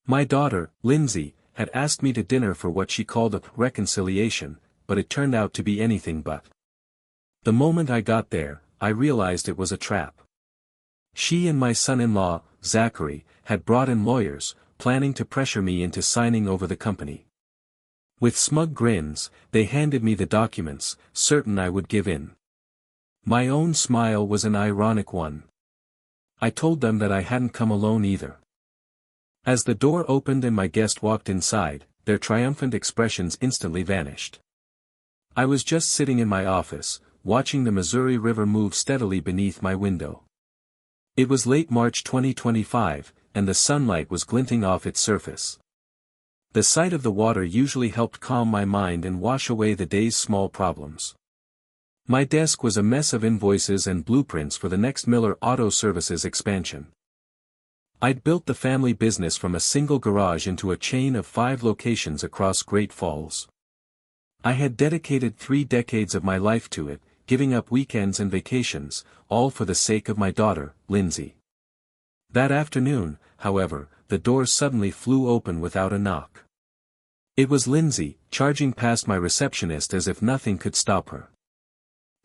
My daughter, Lindsay, had asked me to dinner for what she called a reconciliation, but it turned out to be anything but. The moment I got there, I realized it was a trap. She and my son-in-law, Zachary, had brought in lawyers, planning to pressure me into signing over the company. With smug grins, they handed me the documents, certain I would give in. My own smile was an ironic one. I told them that I hadn't come alone either. As the door opened and my guest walked inside, their triumphant expressions instantly vanished. I was just sitting in my office, watching the Missouri River move steadily beneath my window. It was late March 2025, and the sunlight was glinting off its surface. The sight of the water usually helped calm my mind and wash away the day's small problems. My desk was a mess of invoices and blueprints for the next Miller Auto Services expansion. I'd built the family business from a single garage into a chain of 5 locations across Great Falls. I had dedicated 3 decades of my life to it, giving up weekends and vacations, all for the sake of my daughter, Lindsay. That afternoon, however, the door suddenly flew open without a knock. It was Lindsay, charging past my receptionist as if nothing could stop her.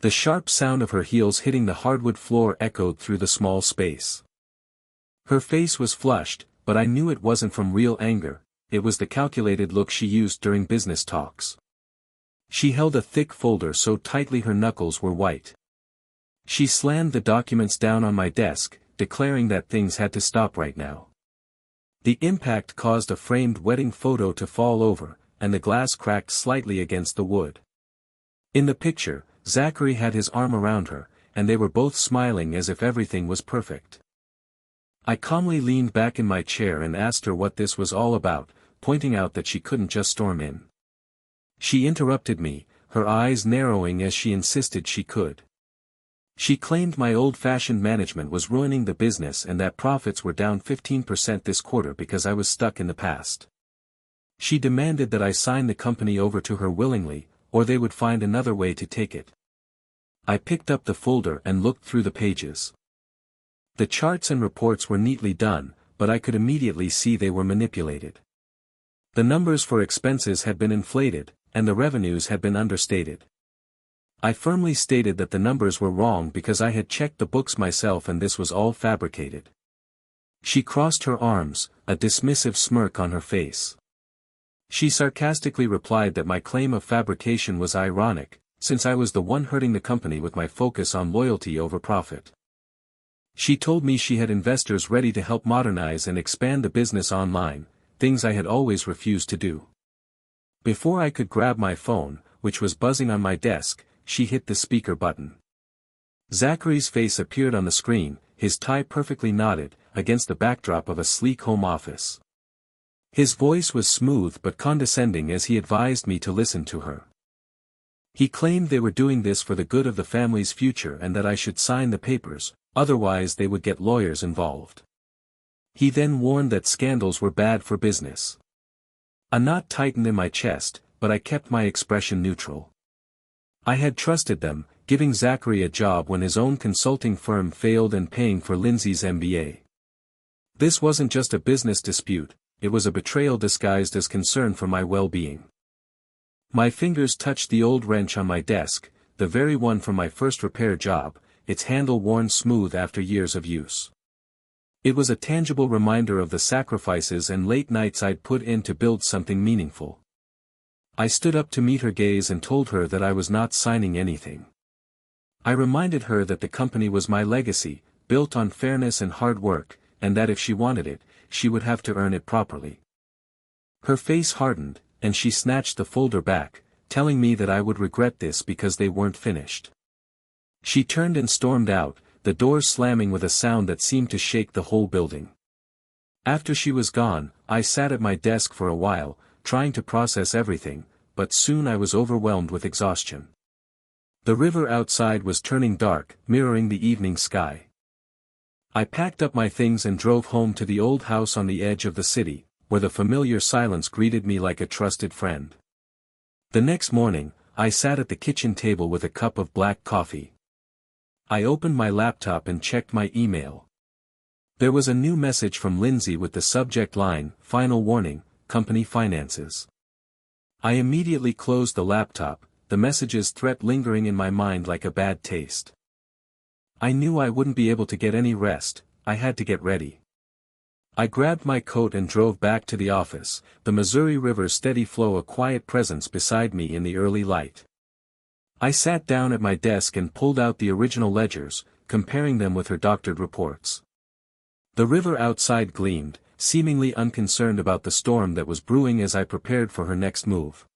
The sharp sound of her heels hitting the hardwood floor echoed through the small space. Her face was flushed, but I knew it wasn't from real anger, it was the calculated look she used during business talks. She held a thick folder so tightly her knuckles were white. She slammed the documents down on my desk, declaring that things had to stop right now. The impact caused a framed wedding photo to fall over, and the glass cracked slightly against the wood. In the picture, Zachary had his arm around her, and they were both smiling as if everything was perfect. I calmly leaned back in my chair and asked her what this was all about, pointing out that she couldn't just storm in. She interrupted me, her eyes narrowing as she insisted she could. She claimed my old-fashioned management was ruining the business and that profits were down 15% this quarter because I was stuck in the past. She demanded that I sign the company over to her willingly, or they would find another way to take it. I picked up the folder and looked through the pages. The charts and reports were neatly done, but I could immediately see they were manipulated. The numbers for expenses had been inflated, and the revenues had been understated. I firmly stated that the numbers were wrong because I had checked the books myself and this was all fabricated. She crossed her arms, a dismissive smirk on her face. She sarcastically replied that my claim of fabrication was ironic, since I was the one hurting the company with my focus on loyalty over profit. She told me she had investors ready to help modernize and expand the business online, things I had always refused to do. Before I could grab my phone, which was buzzing on my desk, she hit the speaker button. Zachary's face appeared on the screen, his tie perfectly knotted, against the backdrop of a sleek home office. His voice was smooth but condescending as he advised me to listen to her. He claimed they were doing this for the good of the family's future and that I should sign the papers, otherwise they would get lawyers involved. He then warned that scandals were bad for business. A knot tightened in my chest, but I kept my expression neutral. I had trusted them, giving Zachary a job when his own consulting firm failed and paying for Lindsay's MBA. This wasn't just a business dispute, it was a betrayal disguised as concern for my well-being. My fingers touched the old wrench on my desk, the very one from my first repair job, its handle worn smooth after years of use. It was a tangible reminder of the sacrifices and late nights I'd put in to build something meaningful. I stood up to meet her gaze and told her that I was not signing anything. I reminded her that the company was my legacy, built on fairness and hard work, and that if she wanted it, she would have to earn it properly. Her face hardened, and she snatched the folder back, telling me that I would regret this because they weren't finished. She turned and stormed out, the door slamming with a sound that seemed to shake the whole building. After she was gone, I sat at my desk for a while, trying to process everything, but soon I was overwhelmed with exhaustion. The river outside was turning dark, mirroring the evening sky. I packed up my things and drove home to the old house on the edge of the city, where the familiar silence greeted me like a trusted friend. The next morning, I sat at the kitchen table with a cup of black coffee. I opened my laptop and checked my email. There was a new message from Lindsay with the subject line, "Final warning, company finances." I immediately closed the laptop, the message's threat lingering in my mind like a bad taste. I knew I wouldn't be able to get any rest. I had to get ready. I grabbed my coat and drove back to the office, the Missouri River's steady flow a quiet presence beside me in the early light. I sat down at my desk and pulled out the original ledgers, comparing them with her doctored reports. The river outside gleamed, seemingly unconcerned about the storm that was brewing as I prepared for her next move.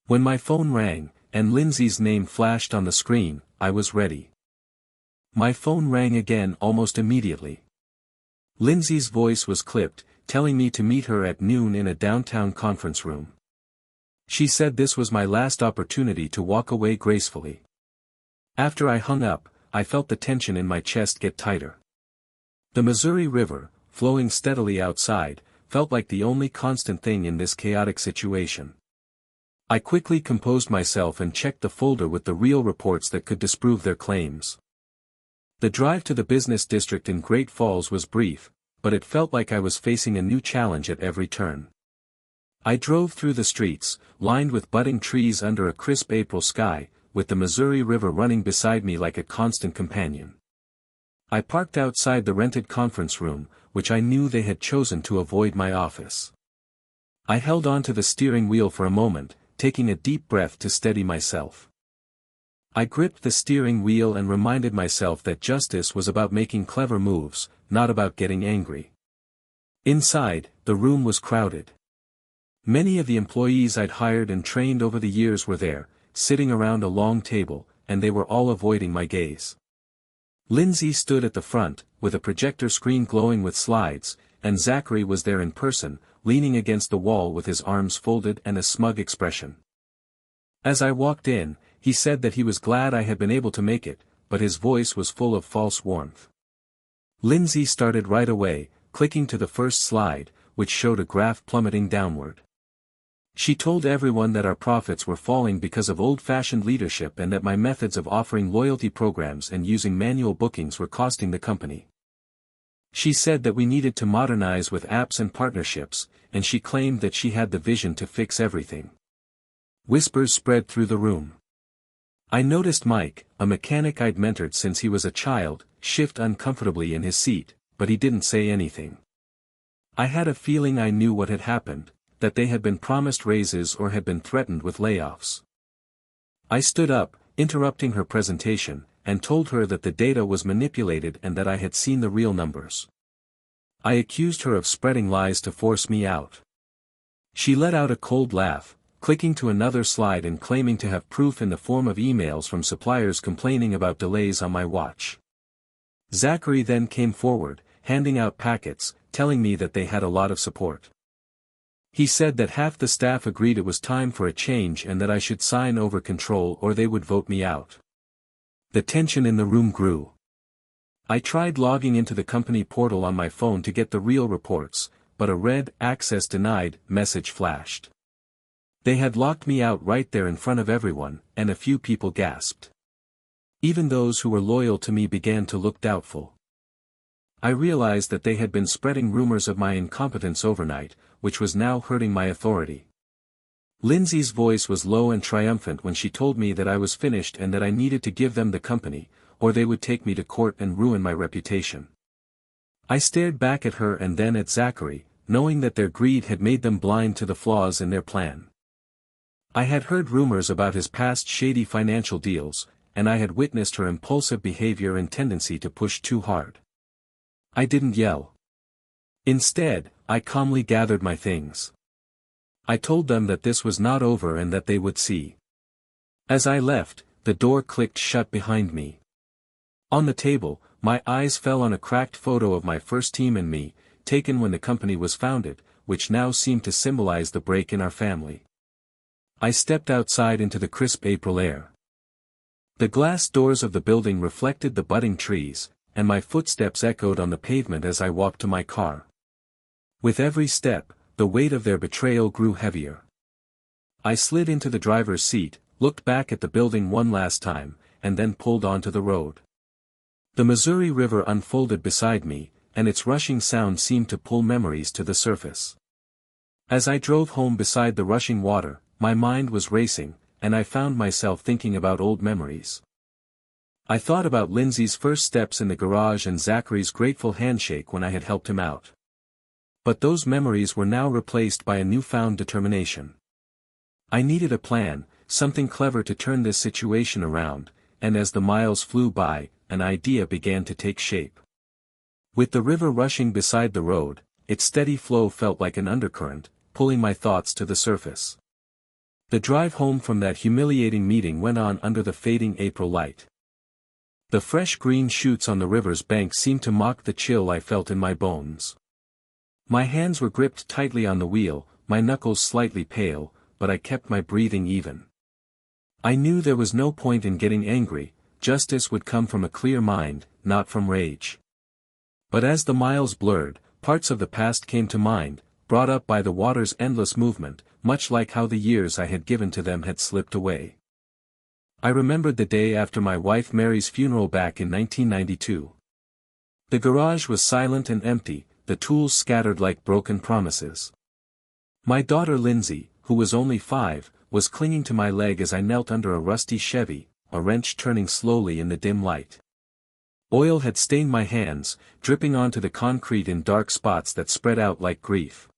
When my phone rang, and Lindsay's name flashed on the screen, I was ready. My phone rang again almost immediately. Lindsay's voice was clipped, telling me to meet her at noon in a downtown conference room. She said this was my last opportunity to walk away gracefully. After I hung up, I felt the tension in my chest get tighter. The Missouri River, flowing steadily outside, felt like the only constant thing in this chaotic situation. I quickly composed myself and checked the folder with the real reports that could disprove their claims. The drive to the business district in Great Falls was brief, but it felt like I was facing a new challenge at every turn. I drove through the streets, lined with budding trees under a crisp April sky, with the Missouri River running beside me like a constant companion. I parked outside the rented conference room, which I knew they had chosen to avoid my office. I held on to the steering wheel for a moment, taking a deep breath to steady myself. I gripped the steering wheel and reminded myself that justice was about making clever moves, not about getting angry. Inside, the room was crowded. Many of the employees I'd hired and trained over the years were there, sitting around a long table, and they were all avoiding my gaze. Lindsay stood at the front, with a projector screen glowing with slides, and Zachary was there in person, leaning against the wall with his arms folded and a smug expression. As I walked in, he said that he was glad I had been able to make it, but his voice was full of false warmth. Lindsay started right away, clicking to the first slide, which showed a graph plummeting downward. She told everyone that our profits were falling because of old-fashioned leadership and that my methods of offering loyalty programs and using manual bookings were costing the company. She said that we needed to modernize with apps and partnerships, and she claimed that she had the vision to fix everything. Whispers spread through the room. I noticed Mike, a mechanic I'd mentored since he was a child, shift uncomfortably in his seat, but he didn't say anything. I had a feeling I knew what had happened, that they had been promised raises or had been threatened with layoffs. I stood up, interrupting her presentation, and told her that the data was manipulated and that I had seen the real numbers. I accused her of spreading lies to force me out. She let out a cold laugh, clicking to another slide and claiming to have proof in the form of emails from suppliers complaining about delays on my watch. Zachary then came forward, handing out packets, telling me that they had a lot of support. He said that half the staff agreed it was time for a change and that I should sign over control or they would vote me out. The tension in the room grew. I tried logging into the company portal on my phone to get the real reports, but a red "Access Denied" message flashed. They had locked me out right there in front of everyone, and a few people gasped. Even those who were loyal to me began to look doubtful. I realized that they had been spreading rumors of my incompetence overnight, which was now hurting my authority. Lindsay's voice was low and triumphant when she told me that I was finished and that I needed to give them the company, or they would take me to court and ruin my reputation. I stared back at her and then at Zachary, knowing that their greed had made them blind to the flaws in their plan. I had heard rumors about his past shady financial deals, and I had witnessed her impulsive behavior and tendency to push too hard. I didn't yell. Instead, I calmly gathered my things. I told them that this was not over and that they would see. As I left, the door clicked shut behind me. On the table, my eyes fell on a cracked photo of my first team and me, taken when the company was founded, which now seemed to symbolize the break in our family. I stepped outside into the crisp April air. The glass doors of the building reflected the budding trees, and my footsteps echoed on the pavement as I walked to my car. With every step, the weight of their betrayal grew heavier. I slid into the driver's seat, looked back at the building one last time, and then pulled onto the road. The Missouri River unfolded beside me, and its rushing sound seemed to pull memories to the surface. As I drove home beside the rushing water, my mind was racing, and I found myself thinking about old memories. I thought about Lindsay's first steps in the garage and Zachary's grateful handshake when I had helped him out. But those memories were now replaced by a newfound determination. I needed a plan, something clever to turn this situation around, and as the miles flew by, an idea began to take shape. With the river rushing beside the road, its steady flow felt like an undercurrent, pulling my thoughts to the surface. The drive home from that humiliating meeting went on under the fading April light. The fresh green shoots on the river's bank seemed to mock the chill I felt in my bones. My hands were gripped tightly on the wheel, my knuckles slightly pale, but I kept my breathing even. I knew there was no point in getting angry, justice would come from a clear mind, not from rage. But as the miles blurred, parts of the past came to mind, brought up by the water's endless movement, much like how the years I had given to them had slipped away. I remembered the day after my wife Mary's funeral back in 1992. The garage was silent and empty, the tools scattered like broken promises. My daughter Lindsay, who was only 5, was clinging to my leg as I knelt under a rusty Chevy, a wrench turning slowly in the dim light. Oil had stained my hands, dripping onto the concrete in dark spots that spread out like grief.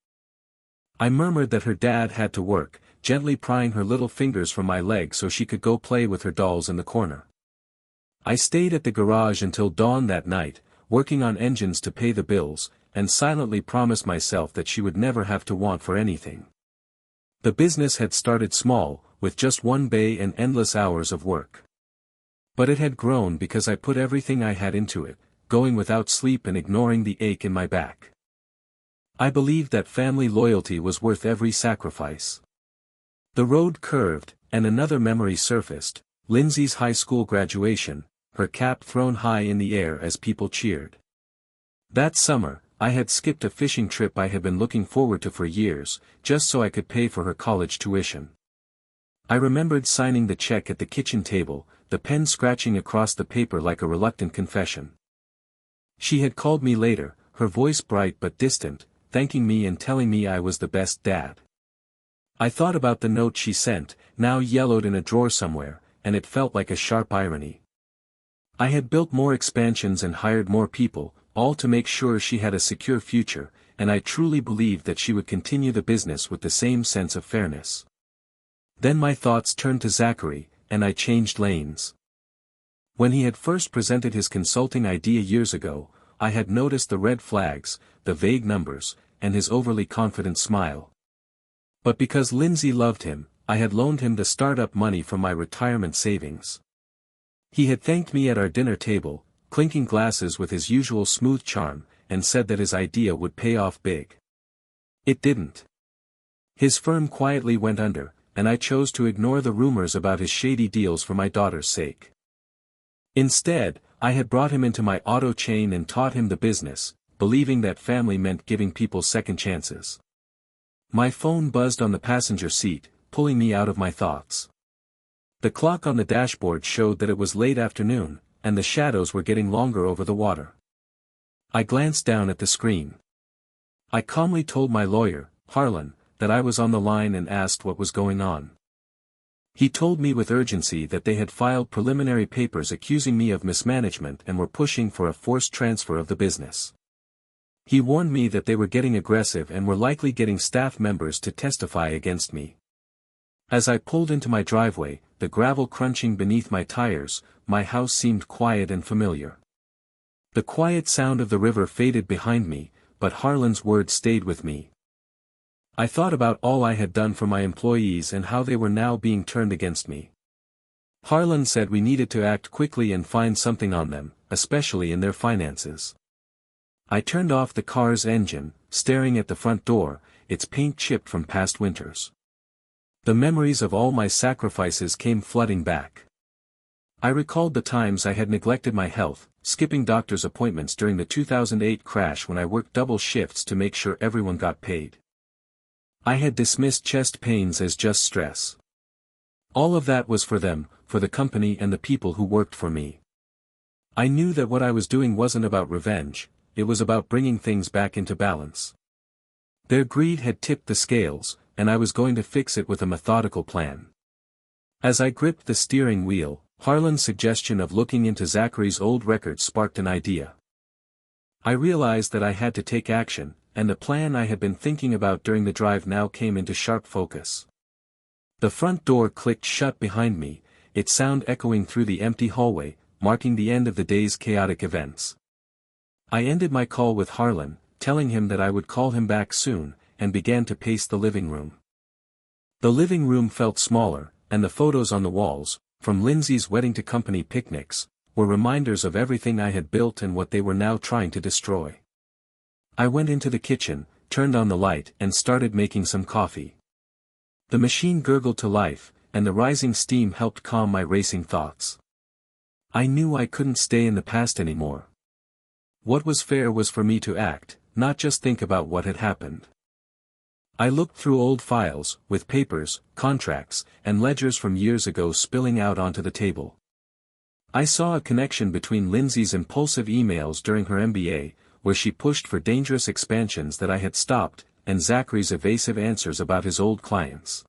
I murmured that her dad had to work, gently prying her little fingers from my leg so she could go play with her dolls in the corner. I stayed at the garage until dawn that night, working on engines to pay the bills, and silently promised myself that she would never have to want for anything. The business had started small, with just one bay and endless hours of work. But it had grown because I put everything I had into it, going without sleep and ignoring the ache in my back. I believed that family loyalty was worth every sacrifice. The road curved, and another memory surfaced, Lindsay's high school graduation, her cap thrown high in the air as people cheered. That summer, I had skipped a fishing trip I had been looking forward to for years, just so I could pay for her college tuition. I remembered signing the check at the kitchen table, the pen scratching across the paper like a reluctant confession. She had called me later, her voice bright but distant, thanking me and telling me I was the best dad. I thought about the note she sent, now yellowed in a drawer somewhere, and it felt like a sharp irony. I had built more expansions and hired more people, all to make sure she had a secure future, and I truly believed that she would continue the business with the same sense of fairness. Then my thoughts turned to Zachary, and I changed lanes. When he had first presented his consulting idea years ago, I had noticed the red flags, the vague numbers, and his overly confident smile. But because Lindsay loved him, I had loaned him the startup money from my retirement savings. He had thanked me at our dinner table, clinking glasses with his usual smooth charm, and said that his idea would pay off big. It didn't. His firm quietly went under, and I chose to ignore the rumors about his shady deals for my daughter's sake. Instead, I had brought him into my auto chain and taught him the business, believing that family meant giving people second chances. My phone buzzed on the passenger seat, pulling me out of my thoughts. The clock on the dashboard showed that it was late afternoon, and the shadows were getting longer over the water. I glanced down at the screen. I calmly told my lawyer, Harlan, that I was on the line and asked what was going on. He told me with urgency that they had filed preliminary papers accusing me of mismanagement and were pushing for a forced transfer of the business. He warned me that they were getting aggressive and were likely getting staff members to testify against me. As I pulled into my driveway, the gravel crunching beneath my tires, my house seemed quiet and familiar. The quiet sound of the river faded behind me, but Harlan's words stayed with me. I thought about all I had done for my employees and how they were now being turned against me. Harlan said we needed to act quickly and find something on them, especially in their finances. I turned off the car's engine, staring at the front door, its paint chipped from past winters. The memories of all my sacrifices came flooding back. I recalled the times I had neglected my health, skipping doctor's appointments during the 2008 crash when I worked double shifts to make sure everyone got paid. I had dismissed chest pains as just stress. All of that was for them, for the company and the people who worked for me. I knew that what I was doing wasn't about revenge, it was about bringing things back into balance. Their greed had tipped the scales, and I was going to fix it with a methodical plan. As I gripped the steering wheel, Harlan's suggestion of looking into Zachary's old records sparked an idea. I realized that I had to take action, and the plan I had been thinking about during the drive now came into sharp focus. The front door clicked shut behind me, its sound echoing through the empty hallway, marking the end of the day's chaotic events. I ended my call with Harlan, telling him that I would call him back soon, and began to pace the living room. The living room felt smaller, and the photos on the walls, from Lindsay's wedding to company picnics, were reminders of everything I had built and what they were now trying to destroy. I went into the kitchen, turned on the light and started making some coffee. The machine gurgled to life, and the rising steam helped calm my racing thoughts. I knew I couldn't stay in the past anymore. What was fair was for me to act, not just think about what had happened. I looked through old files, with papers, contracts, and ledgers from years ago spilling out onto the table. I saw a connection between Lindsay's impulsive emails during her MBA, where she pushed for dangerous expansions that I had stopped, and Zachary's evasive answers about his old clients.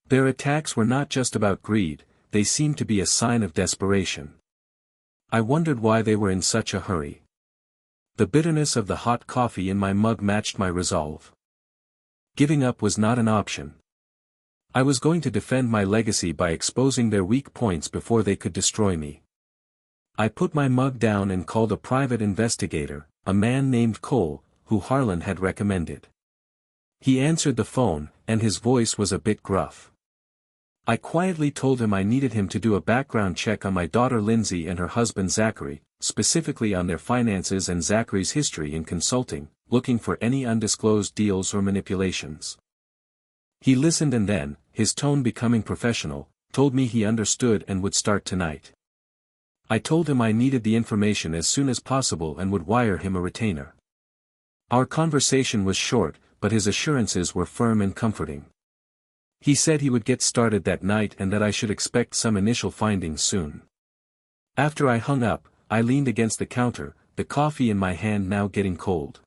Their attacks were not just about greed, they seemed to be a sign of desperation. I wondered why they were in such a hurry. The bitterness of the hot coffee in my mug matched my resolve. Giving up was not an option. I was going to defend my legacy by exposing their weak points before they could destroy me. I put my mug down and called a private investigator, a man named Cole, who Harlan had recommended. He answered the phone, and his voice was a bit gruff. I quietly told him I needed him to do a background check on my daughter Lindsay and her husband Zachary, specifically on their finances and Zachary's history in consulting, looking for any undisclosed deals or manipulations. He listened and then, his tone becoming professional, told me he understood and would start tonight. I told him I needed the information as soon as possible and would wire him a retainer. Our conversation was short, but his assurances were firm and comforting. He said he would get started that night and that I should expect some initial findings soon. After I hung up, I leaned against the counter, the coffee in my hand now getting cold.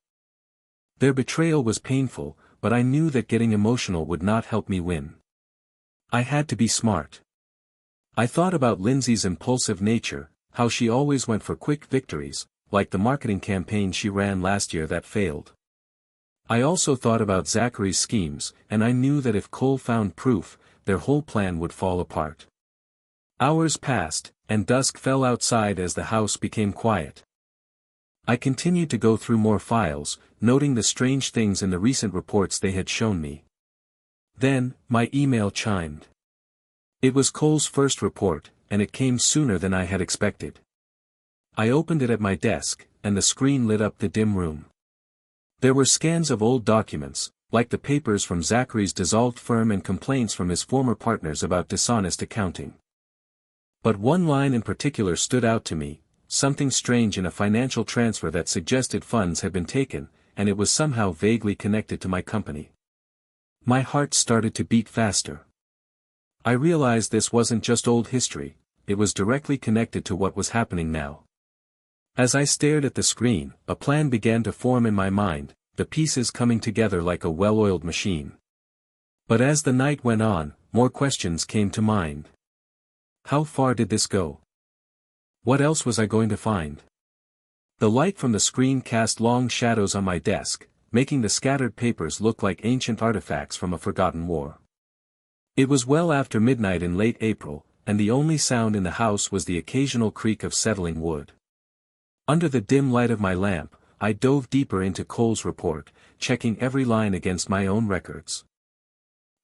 Their betrayal was painful, but I knew that getting emotional would not help me win. I had to be smart. I thought about Lindsay's impulsive nature, how she always went for quick victories, like the marketing campaign she ran last year that failed. I also thought about Zachary's schemes, and I knew that if Cole found proof, their whole plan would fall apart. Hours passed, and dusk fell outside as the house became quiet. I continued to go through more files, noting the strange things in the recent reports they had shown me. Then, my email chimed. It was Cole's first report, and it came sooner than I had expected. I opened it at my desk, and the screen lit up the dim room. There were scans of old documents, like the papers from Zachary's dissolved firm and complaints from his former partners about dishonest accounting. But one line in particular stood out to me, something strange in a financial transfer that suggested funds had been taken, and it was somehow vaguely connected to my company. My heart started to beat faster. I realized this wasn't just old history, it was directly connected to what was happening now. As I stared at the screen, a plan began to form in my mind, the pieces coming together like a well-oiled machine. But as the night went on, more questions came to mind. How far did this go? What else was I going to find? The light from the screen cast long shadows on my desk, making the scattered papers look like ancient artifacts from a forgotten war. It was well after midnight in late April, and the only sound in the house was the occasional creak of settling wood. Under the dim light of my lamp, I dove deeper into Cole's report, checking every line against my own records.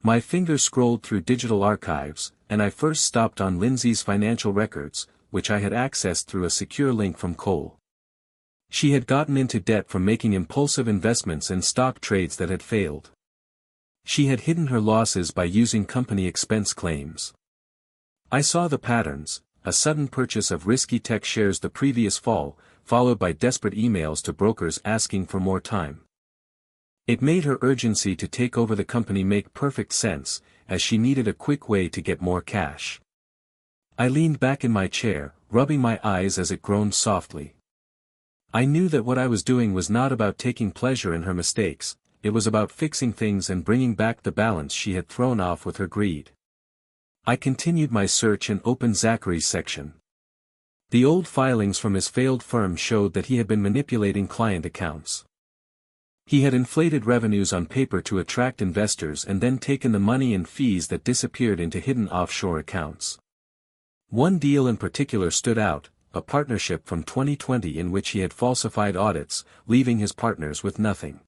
My fingers scrolled through digital archives, and I first stopped on Lindsay's financial records, which I had accessed through a secure link from Cole. She had gotten into debt from making impulsive investments in stock trades that had failed. She had hidden her losses by using company expense claims. I saw the patterns, a sudden purchase of risky tech shares the previous fall, followed by desperate emails to brokers asking for more time. It made her urgency to take over the company make perfect sense, as she needed a quick way to get more cash. I leaned back in my chair, rubbing my eyes as it groaned softly. I knew that what I was doing was not about taking pleasure in her mistakes, it was about fixing things and bringing back the balance she had thrown off with her greed. I continued my search and opened Zachary's section. The old filings from his failed firm showed that he had been manipulating client accounts. He had inflated revenues on paper to attract investors and then taken the money and fees that disappeared into hidden offshore accounts. One deal in particular stood out, a partnership from 2020 in which he had falsified audits, leaving his partners with nothing.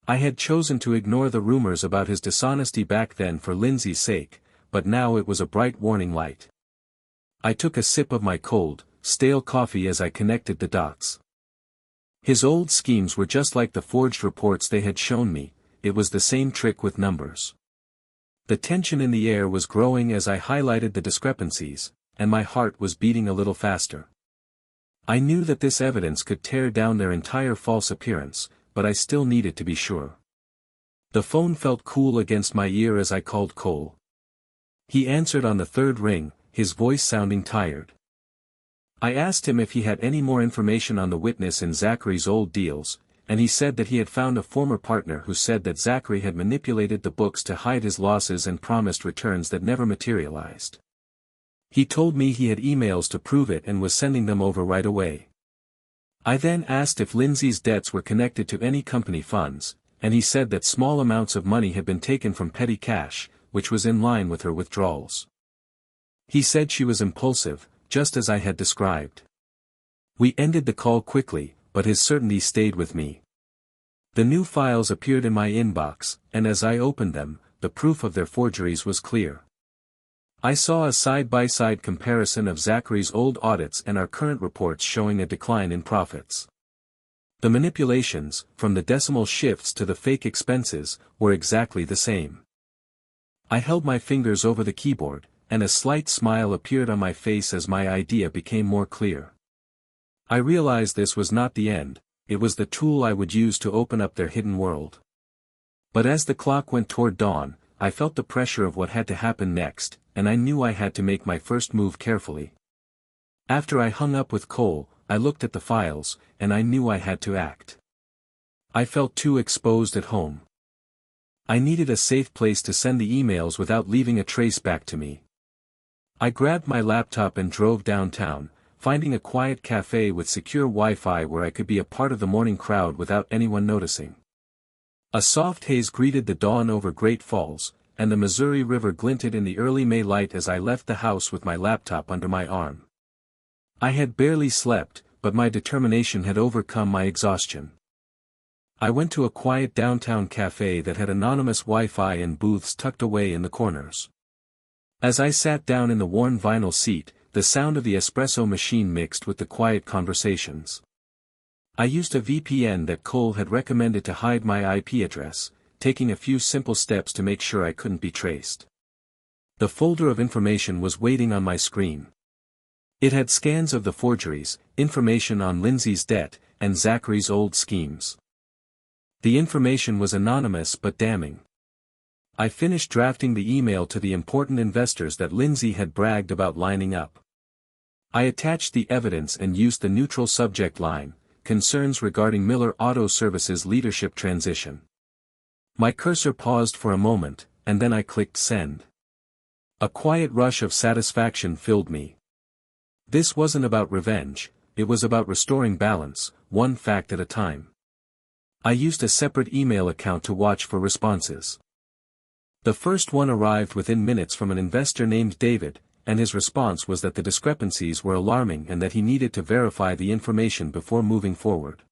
I had chosen to ignore the rumors about his dishonesty back then for Lindsay's sake, but now it was a bright warning light. I took a sip of my cold, stale coffee as I connected the dots. His old schemes were just like the forged reports they had shown me, it was the same trick with numbers. The tension in the air was growing as I highlighted the discrepancies, and my heart was beating a little faster. I knew that this evidence could tear down their entire false appearance, but I still needed to be sure. The phone felt cool against my ear as I called Cole. He answered on the third ring, his voice sounding tired. I asked him if he had any more information on the witness in Zachary's old deals, and he said that he had found a former partner who said that Zachary had manipulated the books to hide his losses and promised returns that never materialized. He told me he had emails to prove it and was sending them over right away. I then asked if Lindsay's debts were connected to any company funds, and he said that small amounts of money had been taken from petty cash, which was in line with her withdrawals. He said she was impulsive, just as I had described. We ended the call quickly, but his certainty stayed with me. The new files appeared in my inbox, and as I opened them, the proof of their forgeries was clear. I saw a side-by-side comparison of Zachary's old audits and our current reports showing a decline in profits. The manipulations, from the decimal shifts to the fake expenses, were exactly the same. I held my fingers over the keyboard, and a slight smile appeared on my face as my idea became more clear. I realized this was not the end, it was the tool I would use to open up their hidden world. But as the clock went toward dawn, I felt the pressure of what had to happen next, and I knew I had to make my first move carefully. After I hung up with Cole, I looked at the files, and I knew I had to act. I felt too exposed at home. I needed a safe place to send the emails without leaving a trace back to me. I grabbed my laptop and drove downtown, finding a quiet cafe with secure Wi-Fi where I could be a part of the morning crowd without anyone noticing. A soft haze greeted the dawn over Great Falls, and the Missouri River glinted in the early May light as I left the house with my laptop under my arm. I had barely slept, but my determination had overcome my exhaustion. I went to a quiet downtown cafe that had anonymous Wi-Fi and booths tucked away in the corners. As I sat down in the worn vinyl seat, the sound of the espresso machine mixed with the quiet conversations. I used a VPN that Cole had recommended to hide my IP address, taking a few simple steps to make sure I couldn't be traced. The folder of information was waiting on my screen. It had scans of the forgeries, information on Lindsay's debt, and Zachary's old schemes. The information was anonymous but damning. I finished drafting the email to the important investors that Lindsay had bragged about lining up. I attached the evidence and used the neutral subject line, concerns regarding Miller Auto Services leadership transition. My cursor paused for a moment, and then I clicked send. A quiet rush of satisfaction filled me. This wasn't about revenge, it was about restoring balance, one fact at a time. I used a separate email account to watch for responses. The first one arrived within minutes from an investor named David, and his response was that the discrepancies were alarming and that he needed to verify the information before moving forward.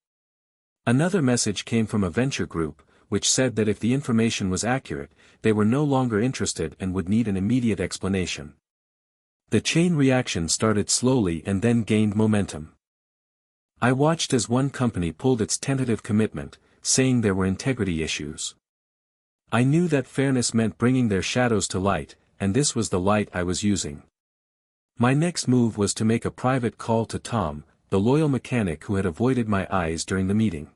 Another message came from a venture group, which said that if the information was accurate, they were no longer interested and would need an immediate explanation. The chain reaction started slowly and then gained momentum. I watched as one company pulled its tentative commitment, saying there were integrity issues. I knew that fairness meant bringing their shadows to light, and this was the light I was using. My next move was to make a private call to Tom, the loyal mechanic who had avoided my eyes during the meeting.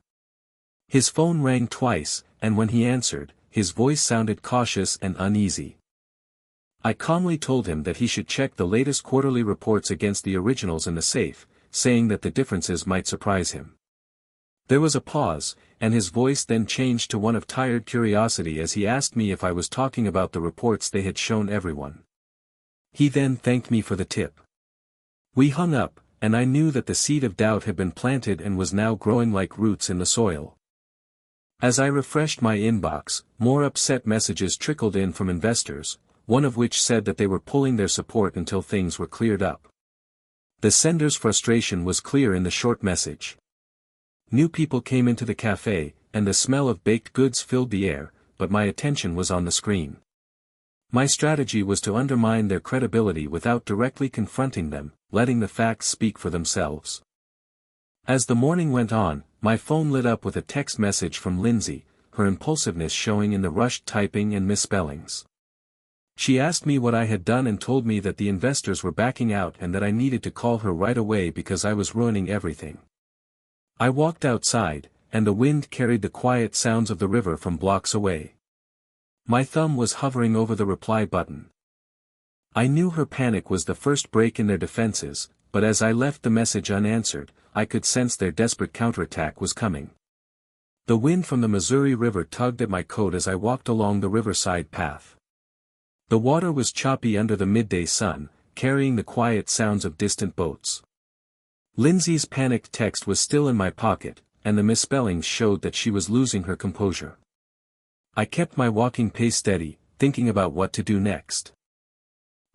His phone rang twice, and when he answered, his voice sounded cautious and uneasy. I calmly told him that he should check the latest quarterly reports against the originals in the safe, saying that the differences might surprise him. There was a pause, and his voice then changed to one of tired curiosity as he asked me if I was talking about the reports they had shown everyone. He then thanked me for the tip. We hung up, and I knew that the seed of doubt had been planted and was now growing like roots in the soil. As I refreshed my inbox, more upset messages trickled in from investors, one of which said that they were pulling their support until things were cleared up. The sender's frustration was clear in the short message. New people came into the cafe, and the smell of baked goods filled the air, but my attention was on the screen. My strategy was to undermine their credibility without directly confronting them, letting the facts speak for themselves. As the morning went on, my phone lit up with a text message from Lindsay, her impulsiveness showing in the rushed typing and misspellings. She asked me what I had done and told me that the investors were backing out and that I needed to call her right away because I was ruining everything. I walked outside, and the wind carried the quiet sounds of the river from blocks away. My thumb was hovering over the reply button. I knew her panic was the first break in their defenses, but as I left the message unanswered, I could sense their desperate counterattack was coming. The wind from the Missouri River tugged at my coat as I walked along the riverside path. The water was choppy under the midday sun, carrying the quiet sounds of distant boats. Lindsay's panicked text was still in my pocket, and the misspellings showed that she was losing her composure. I kept my walking pace steady, thinking about what to do next.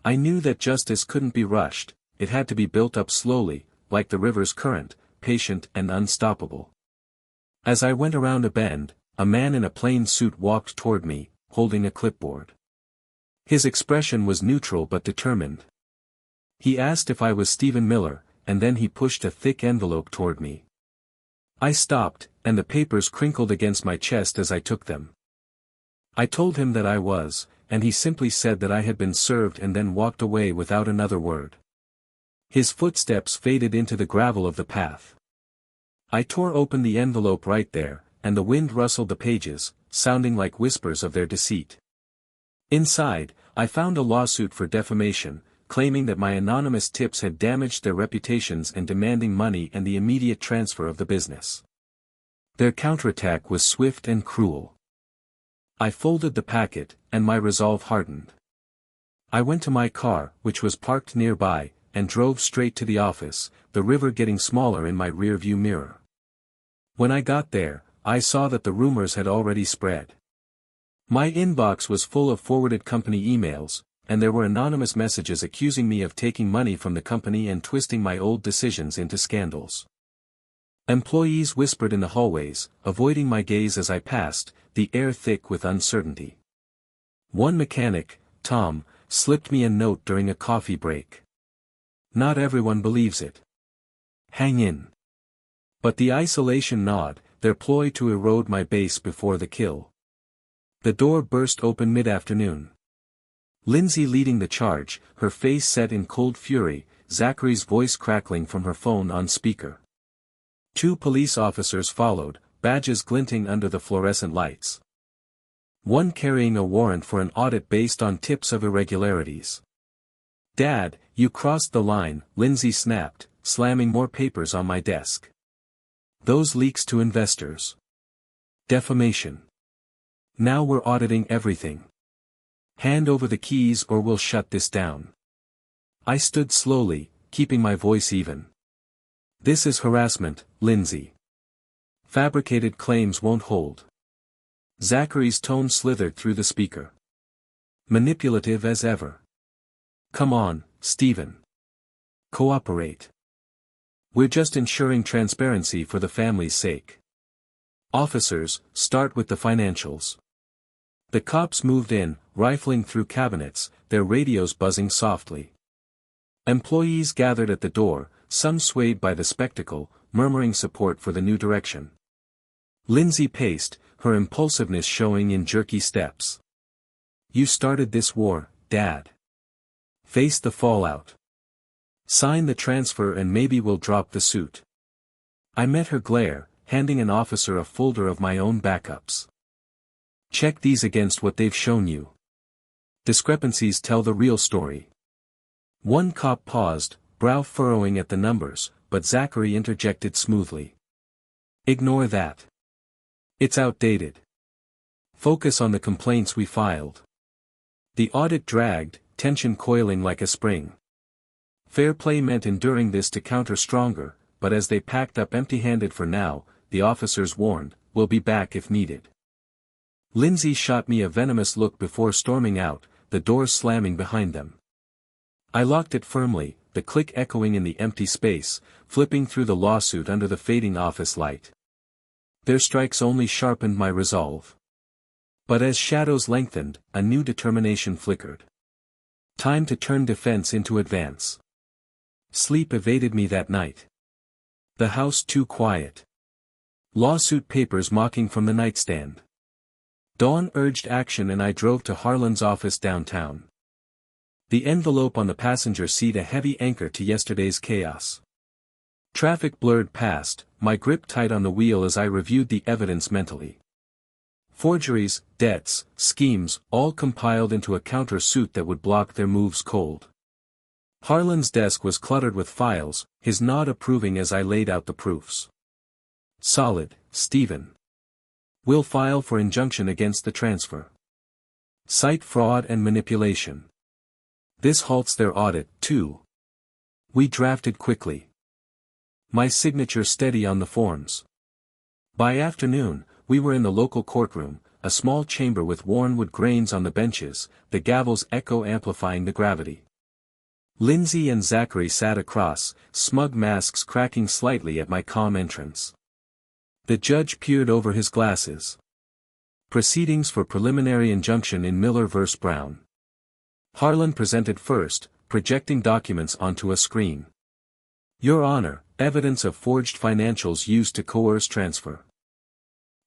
I knew that justice couldn't be rushed, it had to be built up slowly, like the river's current, patient and unstoppable. As I went around a bend, a man in a plain suit walked toward me, holding a clipboard. His expression was neutral but determined. He asked if I was Stephen Miller, and then he pushed a thick envelope toward me. I stopped, and the papers crinkled against my chest as I took them. I told him that I was, and he simply said that I had been served and then walked away without another word. His footsteps faded into the gravel of the path. I tore open the envelope right there, and the wind rustled the pages, sounding like whispers of their deceit. Inside, I found a lawsuit for defamation, claiming that my anonymous tips had damaged their reputations and demanding money and the immediate transfer of the business. Their counterattack was swift and cruel. I folded the packet, and my resolve hardened. I went to my car, which was parked nearby, and drove straight to the office, the river getting smaller in my rearview mirror. When I got there, I saw that the rumors had already spread. My inbox was full of forwarded company emails, and there were anonymous messages accusing me of taking money from the company and twisting my old decisions into scandals. Employees whispered in the hallways, avoiding my gaze as I passed, the air thick with uncertainty. One mechanic, Tom, slipped me a note during a coffee break. Not everyone believes it. Hang in. But the isolation gnawed, their ploy to erode my base before the kill. The door burst open mid-afternoon. Lindsay leading the charge, her face set in cold fury, Zachary's voice crackling from her phone on speaker. 2 police officers followed, badges glinting under the fluorescent lights. One carrying a warrant for an audit based on tips of irregularities. "Dad, you crossed the line," Lindsay snapped, slamming more papers on my desk. "Those leaks to investors. Defamation. Now we're auditing everything. Hand over the keys or we'll shut this down." I stood slowly, keeping my voice even. "This is harassment, Lindsay. Fabricated claims won't hold." Zachary's tone slithered through the speaker. Manipulative as ever. "Come on, Stephen. Cooperate. We're just ensuring transparency for the family's sake. Officers, start with the financials." The cops moved in, rifling through cabinets, their radios buzzing softly. Employees gathered at the door, some swayed by the spectacle, murmuring support for the new direction. Lindsay paced, her impulsiveness showing in jerky steps. "You started this war, Dad. Face the fallout. Sign the transfer and maybe we'll drop the suit." I met her glare, handing an officer a folder of my own backups. "Check these against what they've shown you. Discrepancies tell the real story." One cop paused, brow furrowing at the numbers, but Zachary interjected smoothly. Ignore that. It's outdated. Focus on the complaints we filed. The audit dragged, tension coiling like a spring. Fair play meant enduring this to counter stronger, but as they packed up empty-handed for now, the officers warned, "We'll be back if needed." Lindsay shot me a venomous look before storming out, the doors slamming behind them. I locked it firmly, the click echoing in the empty space, flipping through the lawsuit under the fading office light. Their strikes only sharpened my resolve. But as shadows lengthened, a new determination flickered. Time to turn defense into advance. Sleep evaded me that night. The house too quiet. Lawsuit papers mocking from the nightstand. Dawn urged action and I drove to Harlan's office downtown. The envelope on the passenger seat a heavy anchor to yesterday's chaos. Traffic blurred past, my grip tight on the wheel as I reviewed the evidence mentally. Forgeries, debts, schemes, all compiled into a counter-suit that would block their moves cold. Harlan's desk was cluttered with files, his nod approving as I laid out the proofs. Solid, Stephen. We'll file for injunction against the transfer. Cite fraud and manipulation. This halts their audit, too. We drafted quickly. My signature steady on the forms. By afternoon, we were in the local courtroom, a small chamber with worn wood grains on the benches, the gavel's echo amplifying the gravity. Lindsay and Zachary sat across, smug masks cracking slightly at my calm entrance. The judge peered over his glasses. Proceedings for preliminary injunction in Miller v. Brown. Harlan presented first, projecting documents onto a screen. Your Honor, evidence of forged financials used to coerce transfer.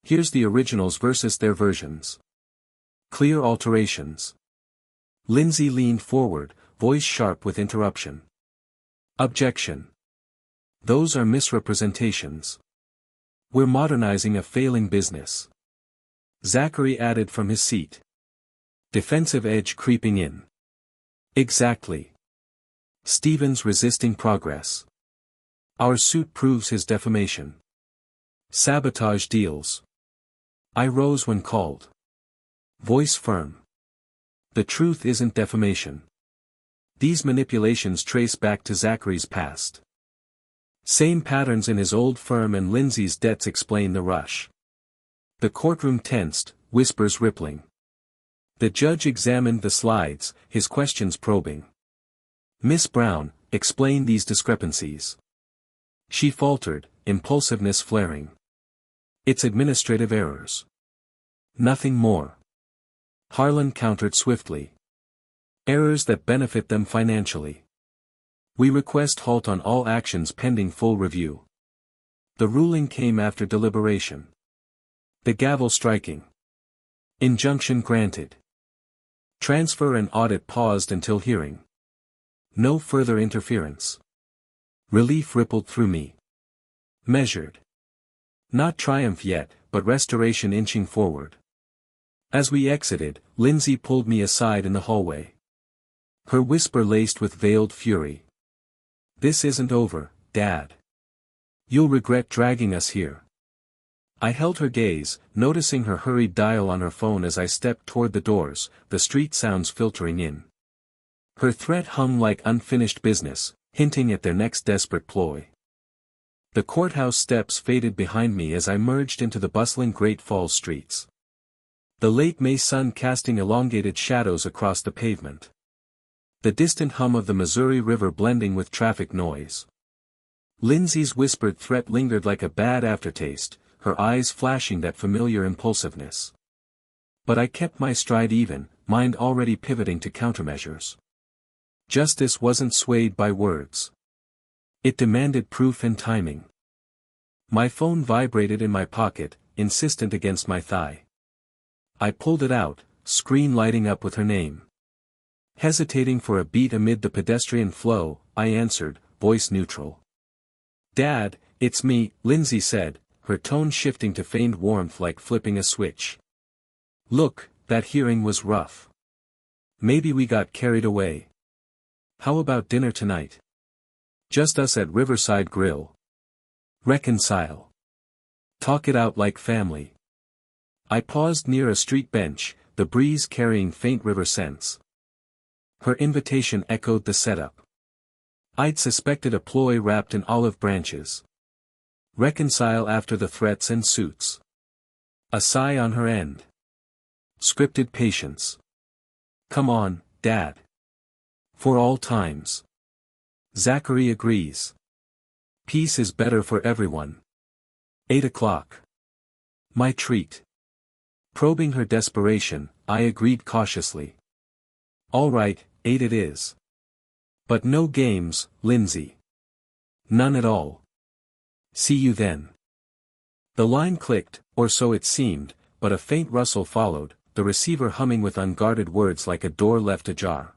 Here's the originals versus their versions. Clear alterations. Lindsay leaned forward, voice sharp with interruption. Objection. Those are misrepresentations. We're modernizing a failing business. Zachary added from his seat. Defensive edge creeping in. Exactly. Stevens resisting progress. Our suit proves his defamation. Sabotage deals. I rose when called. Voice firm. The truth isn't defamation. These manipulations trace back to Zachary's past. Same patterns in his old firm and Lindsay's debts explain the rush. The courtroom tensed, whispers rippling. The judge examined the slides, his questions probing. Miss Brown, explain these discrepancies. She faltered, impulsiveness flaring. It's administrative errors. Nothing more. Harlan countered swiftly. Errors that benefit them financially. We request halt on all actions pending full review. The ruling came after deliberation. The gavel striking. Injunction granted. Transfer and audit paused until hearing. No further interference. Relief rippled through me. Measured. Not triumph yet, but restoration inching forward. As we exited, Lindsay pulled me aside in the hallway. Her whisper laced with veiled fury. This isn't over, Dad. You'll regret dragging us here. I held her gaze, noticing her hurried dial on her phone as I stepped toward the doors, the street sounds filtering in. Her threat hung like unfinished business, hinting at their next desperate ploy. The courthouse steps faded behind me as I merged into the bustling Great Falls streets. The late May sun casting elongated shadows across the pavement. The distant hum of the Missouri River blending with traffic noise. Lindsay's whispered threat lingered like a bad aftertaste, her eyes flashing that familiar impulsiveness. But I kept my stride even, mind already pivoting to countermeasures. Justice wasn't swayed by words. It demanded proof and timing. My phone vibrated in my pocket, insistent against my thigh. I pulled it out, screen lighting up with her name. Hesitating for a beat amid the pedestrian flow, I answered, voice neutral. Dad, it's me, Lindsay said, her tone shifting to feigned warmth like flipping a switch. Look, that hearing was rough. Maybe we got carried away. How about dinner tonight? Just us at Riverside Grill. Reconcile. Talk it out like family. I paused near a street bench, the breeze carrying faint river scents. Her invitation echoed the setup. I'd suspected a ploy wrapped in olive branches. Reconcile after the threats and suits. A sigh on her end. Scripted patience. Come on, Dad. For all times. Zachary agrees. Peace is better for everyone. 8 o'clock. My treat. Probing her desperation, I agreed cautiously. All right, 8 it is. But no games, Lindsay. None at all. See you then. The line clicked, or so it seemed, but a faint rustle followed, the receiver humming with unguarded words like a door left ajar.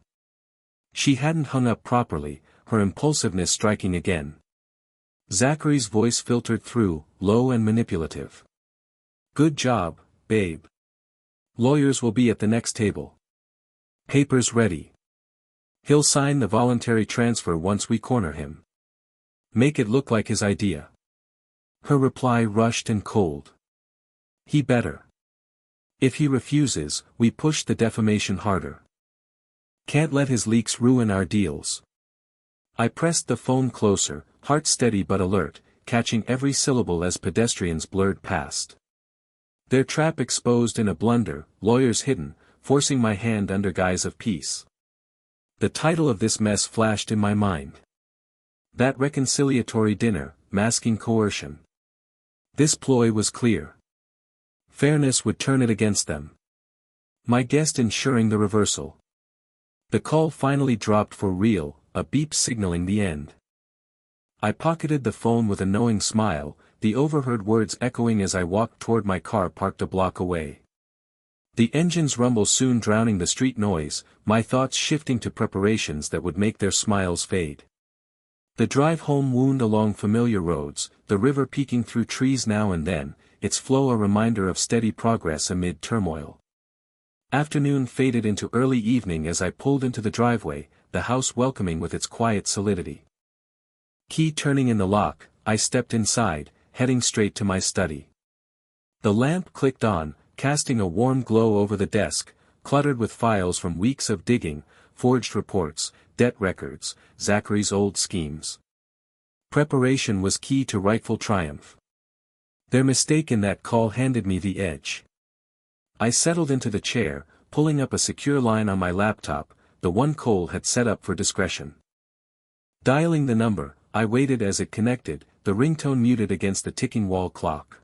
She hadn't hung up properly, her impulsiveness striking again. Zachary's voice filtered through, low and manipulative. Good job, babe. Lawyers will be at the next table. Papers ready. He'll sign the voluntary transfer once we corner him. Make it look like his idea. Her reply rushed and cold. He better. If he refuses, we push the defamation harder. Can't let his leaks ruin our deals. I pressed the phone closer, heart steady but alert, catching every syllable as pedestrians blurred past. Their trap exposed in a blunder, lawyers hidden, forcing my hand under guise of peace. The title of this mess flashed in my mind. That reconciliatory dinner, masking coercion. This ploy was clear. Fairness would turn it against them. My guest ensuring the reversal. The call finally dropped for real, a beep signaling the end. I pocketed the phone with a knowing smile, the overheard words echoing as I walked toward my car parked a block away. The engine's rumble soon drowning the street noise, my thoughts shifting to preparations that would make their smiles fade. The drive home wound along familiar roads, the river peeking through trees now and then, its flow a reminder of steady progress amid turmoil. Afternoon faded into early evening as I pulled into the driveway, the house welcoming with its quiet solidity. Key turning in the lock, I stepped inside, heading straight to my study. The lamp clicked on, casting a warm glow over the desk, cluttered with files from weeks of digging, forged reports, debt records, Zachary's old schemes. Preparation was key to rightful triumph. Their mistake in that call handed me the edge. I settled into the chair, pulling up a secure line on my laptop, the one Cole had set up for discretion. Dialing the number, I waited as it connected, the ringtone muted against the ticking wall clock.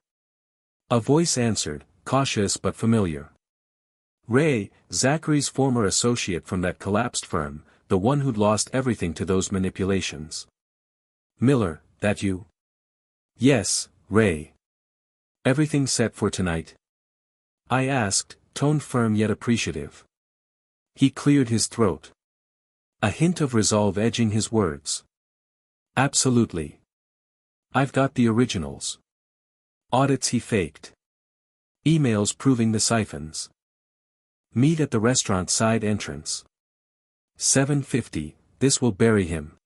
A voice answered, cautious but familiar. Ray, Zachary's former associate from that collapsed firm, the one who'd lost everything to those manipulations. Miller, that you? Yes, Ray. Everything set for tonight? I asked, tone firm yet appreciative. He cleared his throat. A hint of resolve edging his words. Absolutely. I've got the originals. Audits he faked. Emails proving the siphons. Meet at the restaurant side entrance. 7:50, this will bury him.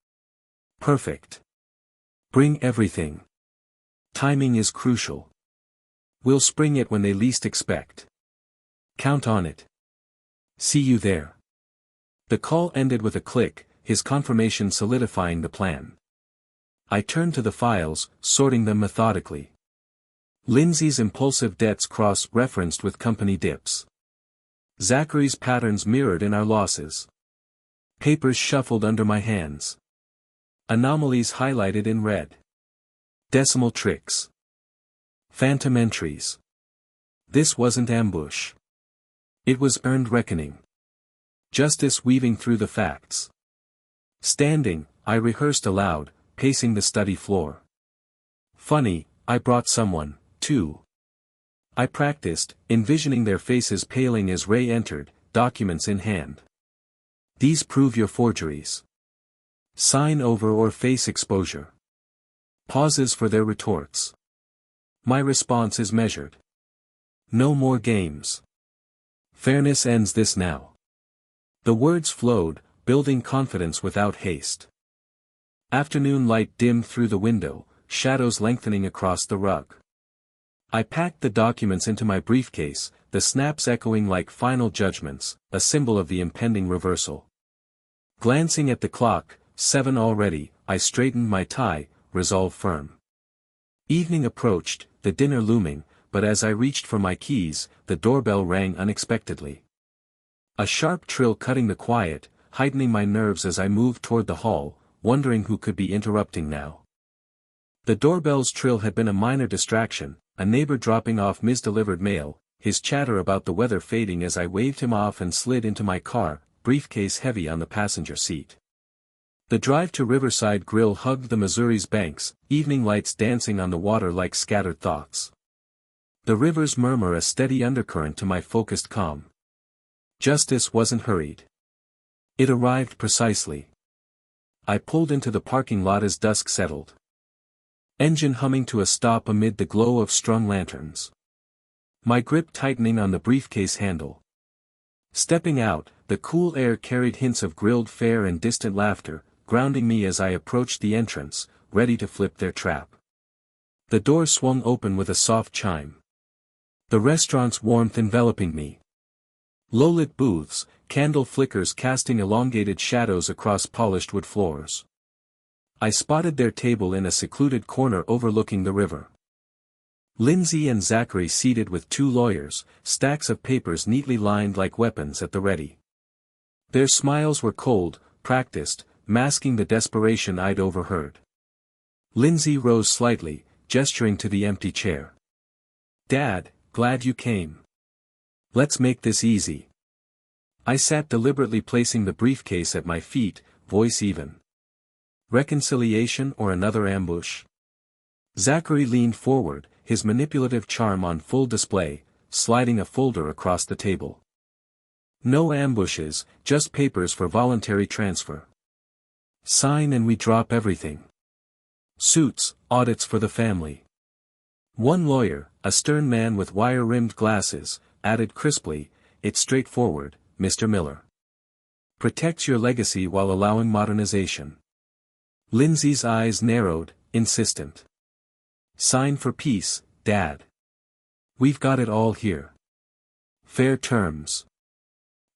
Perfect. Bring everything. Timing is crucial. We'll spring it when they least expect. Count on it. See you there. The call ended with a click, his confirmation solidifying the plan. I turned to the files, sorting them methodically. Lindsay's impulsive debts cross-referenced with company dips. Zachary's patterns mirrored in our losses. Papers shuffled under my hands. Anomalies highlighted in red. Decimal tricks. Phantom entries. This wasn't ambush. It was earned reckoning. Justice weaving through the facts. Standing, I rehearsed aloud, pacing the study floor. Funny, I brought someone, too. I practiced, envisioning their faces paling as Ray entered, documents in hand. These prove your forgeries. Sign over or face exposure. Pauses for their retorts. My response is measured. No more games. Fairness ends this now. The words flowed, building confidence without haste. Afternoon light dimmed through the window, shadows lengthening across the rug. I packed the documents into my briefcase, the snaps echoing like final judgments, a symbol of the impending reversal. Glancing at the clock, 7 already, I straightened my tie, resolve firm. Evening approached, the dinner looming, but as I reached for my keys, the doorbell rang unexpectedly. A sharp trill cutting the quiet, heightening my nerves as I moved toward the hall, wondering who could be interrupting now. The doorbell's trill had been a minor distraction, a neighbor dropping off misdelivered mail, his chatter about the weather fading as I waved him off and slid into my car, briefcase heavy on the passenger seat. The drive to Riverside Grill hugged the Missouri's banks, evening lights dancing on the water like scattered thoughts. The river's murmur a steady undercurrent to my focused calm. Justice wasn't hurried. It arrived precisely. I pulled into the parking lot as dusk settled. Engine humming to a stop amid the glow of strung lanterns. My grip tightening on the briefcase handle. Stepping out, the cool air carried hints of grilled fare and distant laughter, grounding me as I approached the entrance, ready to flip their trap. The door swung open with a soft chime. The restaurant's warmth enveloping me. Low-lit booths, candle flickers casting elongated shadows across polished wood floors. I spotted their table in a secluded corner overlooking the river. Lindsay and Zachary seated with 2 lawyers, stacks of papers neatly lined like weapons at the ready. Their smiles were cold, practiced, masking the desperation I'd overheard. Lindsay rose slightly, gesturing to the empty chair. "Dad, glad you came. Let's make this easy." I sat deliberately placing the briefcase at my feet, voice even. Reconciliation or another ambush? Zachary leaned forward, his manipulative charm on full display, sliding a folder across the table. "No ambushes, just papers for voluntary transfer. Sign and we drop everything. Suits, audits for the family." One lawyer, a stern man with wire-rimmed glasses, added crisply, "It's straightforward, Mr. Miller. Protects your legacy while allowing modernization." Lindsay's eyes narrowed, insistent. "Sign for peace, Dad. We've got it all here. Fair terms."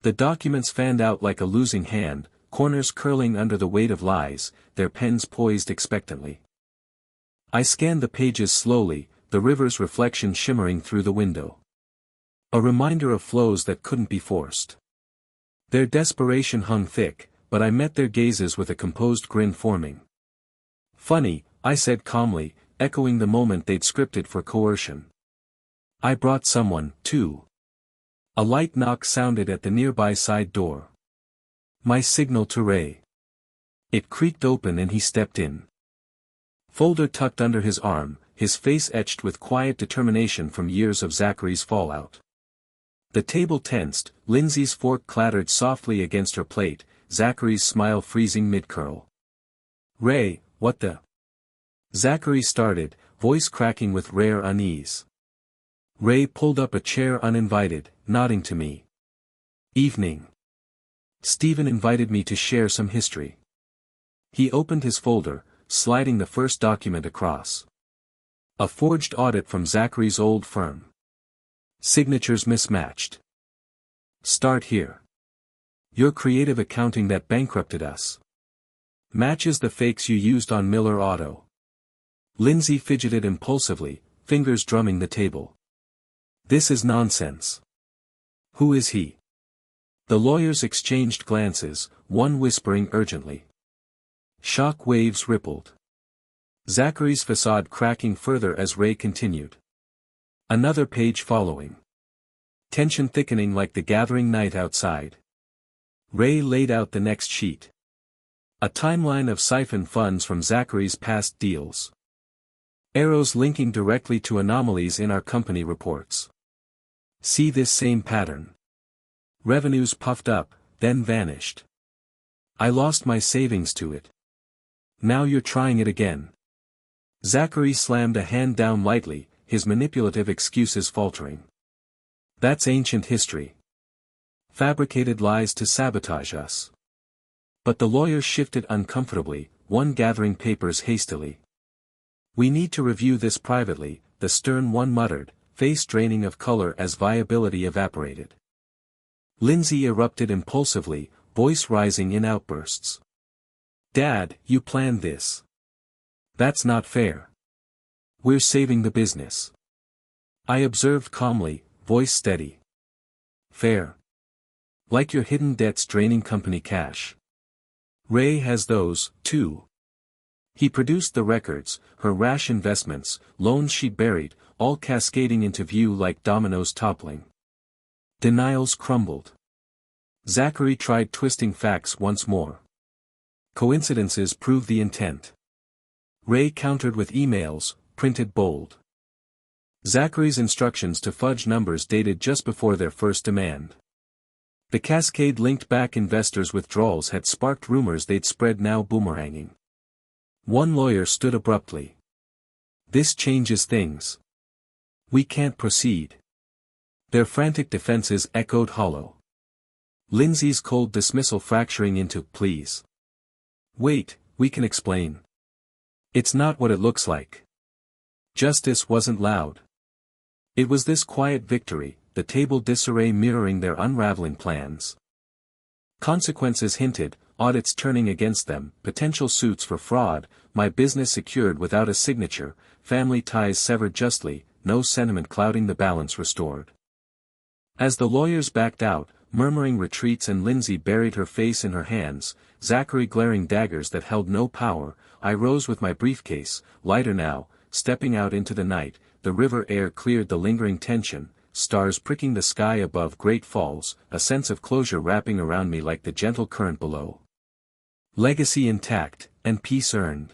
The documents fanned out like a losing hand, corners curling under the weight of lies, their pens poised expectantly. I scanned the pages slowly, the river's reflection shimmering through the window. A reminder of flows that couldn't be forced. Their desperation hung thick, but I met their gazes with a composed grin forming. "Funny," I said calmly, echoing the moment they'd scripted for coercion. "I brought someone, too." A light knock sounded at the nearby side door. My signal to Ray. It creaked open and he stepped in. Folder tucked under his arm, his face etched with quiet determination from years of Zachary's fallout. The table tensed, Lindsay's fork clattered softly against her plate, Zachary's smile freezing mid-curl. "Ray, what the?" Zachary started, voice cracking with rare unease. Ray pulled up a chair uninvited, nodding to me. "Evening. Stephen invited me to share some history." He opened his folder, sliding the first document across. A forged audit from Zachary's old firm. Signatures mismatched. "Start here. Your creative accounting that bankrupted us. Matches the fakes you used on Miller Auto." Lindsay fidgeted impulsively, fingers drumming the table. "This is nonsense. Who is he?" The lawyers exchanged glances, one whispering urgently. Shock waves rippled. Zachary's facade cracking further as Ray continued. Another page following. Tension thickening like the gathering night outside. Ray laid out the next sheet. A timeline of siphoned funds from Zachary's past deals. Arrows linking directly to anomalies in our company reports. See this same pattern. Revenues puffed up, then vanished. I lost my savings to it. Now you're trying it again. Zachary slammed a hand down lightly, his manipulative excuses faltering. That's ancient history. Fabricated lies to sabotage us. But the lawyer shifted uncomfortably, one gathering papers hastily. "We need to review this privately," the stern one muttered, face draining of color as viability evaporated. Lindsay erupted impulsively, voice rising in outbursts. "Dad, you planned this. That's not fair. We're saving the business." I observed calmly, voice steady. "Fair? Like your hidden debts draining company cash. Ray has those, too." He produced the records, her rash investments, loans she buried, all cascading into view like dominoes toppling. Denials crumbled. Zachary tried twisting facts once more. Coincidences prove the intent. Ray countered with emails, printed bold. Zachary's instructions to fudge numbers dated just before their first demand. The cascade linked back investors' withdrawals had sparked rumors they'd spread now boomeranging. One lawyer stood abruptly. "This changes things. We can't proceed." Their frantic defenses echoed hollow. Lindsay's cold dismissal fracturing into "please. Wait, we can explain. It's not what it looks like." Justice wasn't loud. It was this quiet victory, the table disarray mirroring their unraveling plans. Consequences hinted, audits turning against them, potential suits for fraud, my business secured without a signature, family ties severed justly, no sentiment clouding the balance restored. As the lawyers backed out, murmuring retreats and Lindsay buried her face in her hands, Zachary glaring daggers that held no power, I rose with my briefcase, lighter now, stepping out into the night, the river air cleared the lingering tension, stars pricking the sky above Great Falls, a sense of closure wrapping around me like the gentle current below. Legacy intact, and peace earned.